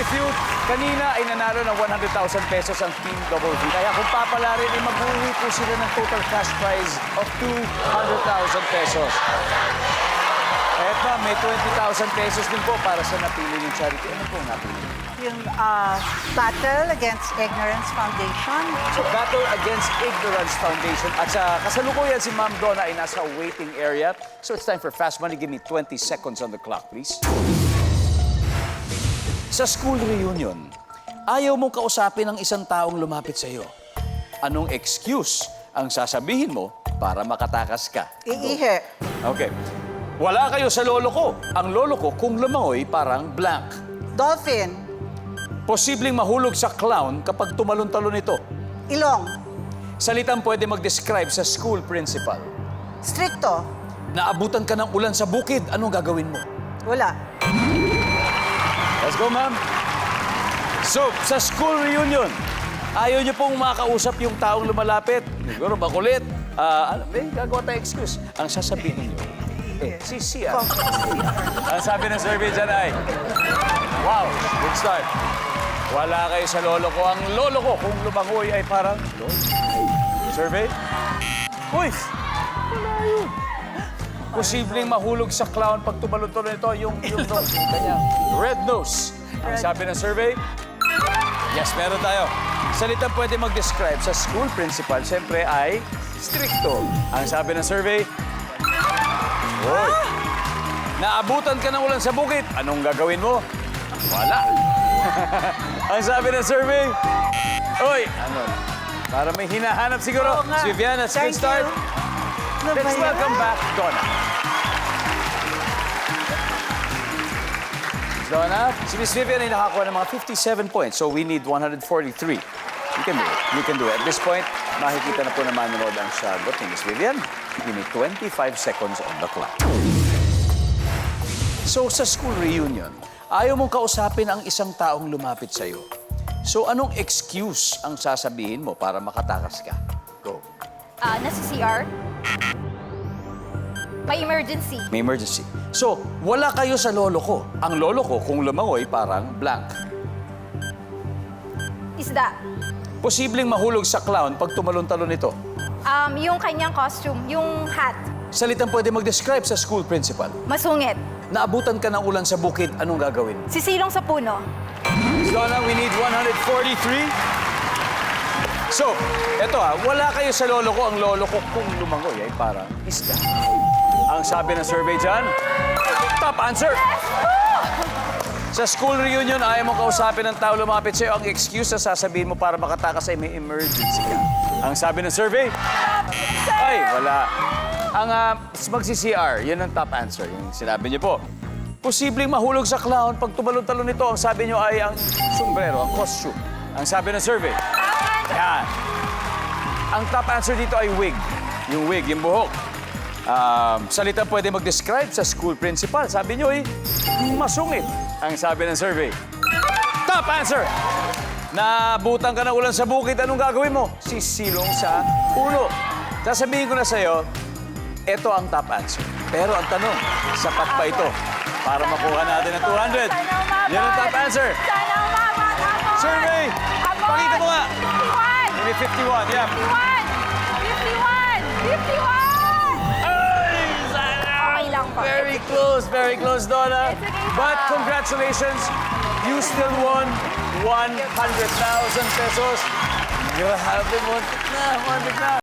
with you. Kanina ay nanalo ng 100,000 pesos ang Team Double V. Kaya kung papalarin, ay mag-uwi po sila ng total cash prize of 200,000 pesos. Eto na, may 20,000 pesos din po para sa napili ng charity. Ano po napili? Yung Battle Against Ignorance Foundation. So, Battle Against Ignorance Foundation. At sa kasalukuyan, si Ma'am Donna ay nasa waiting area. So, it's time for Fast Money. Give me 20 seconds on the clock, please. Sa school reunion, ayaw mong kausapin ang isang taong lumapit sa iyo. Anong excuse ang sasabihin mo para makatakas ka? Iihi. Okay. Wala kayo sa lolo ko. Ang lolo ko, kung lumangoy, parang blank. Dolphin. Posibleng mahulog sa clown kapag tumalon-talon ito. Ilong. Salitang pwede mag-describe sa school principal. Stricto. Naabutan ka ng ulan sa bukid, anong gagawin mo? Wala. Let's go, ma'am. So, sa school reunion, ayaw niyo pong makausap yung taong lumalapit. Siguro makulit. May gagawa tayong excuse. Ang sasabihin niyo, si Sia. Ang sabi ng survey dyan ay, wow, good start. Wala kayo sa lolo ko. Ang lolo ko, kung lumangoy ay parang, survey? Uy, wala yun. Posibleng mahulog sa clown pag tumalon-talon ito, yung nose, yung kanyang red nose. Ang sabi ng survey, yes, meron tayo. Salitang pwede mag-describe sa school principal, siyempre ay stricto. Ang sabi ng survey, oy, naabutan ka ng ulan sa bukid, anong gagawin mo? Wala. Ang sabi ng survey, oy, ano? Para may hinahanap siguro. Si Vivian, let's get start. Let's welcome back Donna. Donna, si Miss Vivian ay nakakuha ng mga 57 points, so we need 143. You can do it. You can do it. At this point, makikita na po na manonood ang sagot ni Miss Vivian. Give me 25 seconds on the clock. So, sa school reunion, ayaw mong kausapin ang isang taong lumapit sa'yo. So, anong excuse ang sasabihin mo para makatakas ka? Go. Nasa CR. May emergency. May emergency. So, wala kayo sa lolo ko. Ang lolo ko, kung lumangoy, parang blank. Isda. Posibleng mahulog sa clown pag tumalon-talon ito. Yung kanyang costume, yung hat. Salitang pwede mag-describe sa school principal. Masungit. Naabutan ka ng ulan sa bukid, anong gagawin? Sisilong sa puno. Miss Donna, we need 143. So, eto wala kayo sa lolo ko. Ang lolo ko, kung lumangoy, ay parang isda. Ang sabi ng survey dyan, top answer! Sa school reunion, ayaw mong kausapin ng tao lumapit sa'yo. Ang excuse na sasabihin mo para makatakas ay may emergency ka. Ang sabi ng survey, ay, wala. Ang magsi-CR, yun ang top answer. Yung sinabi niyo po. Posibleng mahulog sa clown pag tumalon-talon nito. Ang sabi niyo ay ang sombrero, ang costume. Ang sabi ng survey, yan. Ang top answer dito ay wig. Yung wig, yung buhok. Salita pwede mag-describe sa school principal. Sabi niyo ay masungit. Ang sabi ng survey. Top answer! Nabutan ka ng ulan sa bukid, anong gagawin mo? Sisilong sa puno. Sasabihin ko na sa'yo, ito ang top answer. Pero ang tanong, sapat pa ito para makuha natin ang 200. Yan ang top answer. Sana umabot ako! Survey! Pakita mo nga! 51! Maybe 51, yeah. 51! 51! 51! Ay, sana! Okay lang po. Very close, Donna. It's okay pa. But congratulations, you still won 100,000 pesos. You have been wanted na.